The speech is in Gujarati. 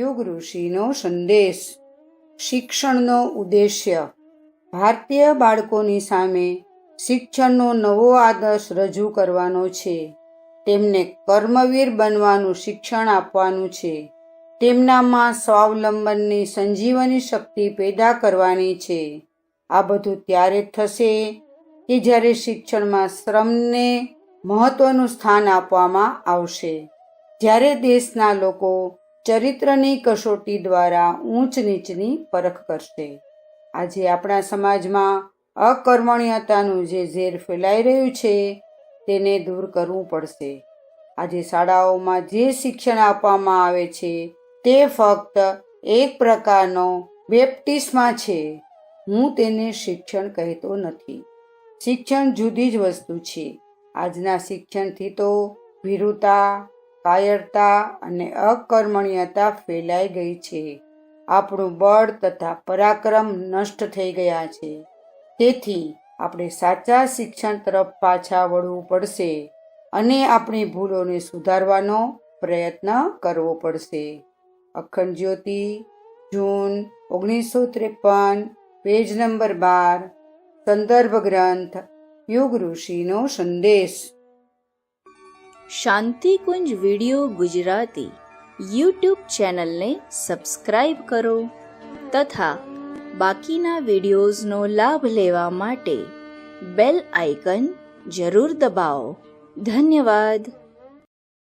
યુગ ઋષિનો સંદેશ. શિક્ષણનો ઉદ્દેશ્ય. ભારતીય બાળકોની સામે શિક્ષણનો નવો આદર્શ રજૂ કરવાનો છે. તેમને કર્મવીર બનવાનું શિક્ષણ આપવાનું છે. તેમનામાં સ્વાવલંબનની સંજીવની શક્તિ પેદા કરવાની છે. આ બધું ત્યારે થશે કે જ્યારે શિક્ષણમાં શ્રમને મહત્વનું સ્થાન આપવામાં આવશે. જ્યારે દેશના લોકો ચરિત્રની કસોટી દ્વારા ઊંચ નીચની પરખ કરશે. આજે આપણા સમાજમાં અકર્મણ્યતાનું જે ઝેર ફેલાઈ રહ્યું છે તેને દૂર કરવું પડશે. આજે શાળાઓમાં જે શિક્ષણ આપવામાં આવે છે તે ફક્ત એક પ્રકારનો બેપ્ટિસ્મા છે. હું તેને શિક્ષણ કહેતો નથી. શિક્ષણ જુદી જ વસ્તુ છે. આજના શિક્ષણથી તો ભીરુતા, કાયરતા અને અકર્મણ્યતા ફેલાઈ ગઈ છે. આપણું બળ તથા પરાક્રમ નષ્ટ થઈ ગયા છે. તેથી આપણે સાચા શિક્ષણ તરફ પાછા વળવું પડશે અને આપણી ભૂલોને સુધારવાનો પ્રયત્ન કરવો પડશે. અખંડ જ્યોતિ, જૂન 1953, પેજ નંબર 12. સંદર્ભ ગ્રંથ યુગ ઋષિનો સંદેશ. શાંતિકુંજ વિડિયો ગુજરાતી યુટ્યુબ ચેનલને સબસ્ક્રાઇબ કરો તથા બાકીના વિડિયોઝનો લાભ લેવા માટે બેલ આઇકન જરૂર દબાવો. ધન્યવાદ.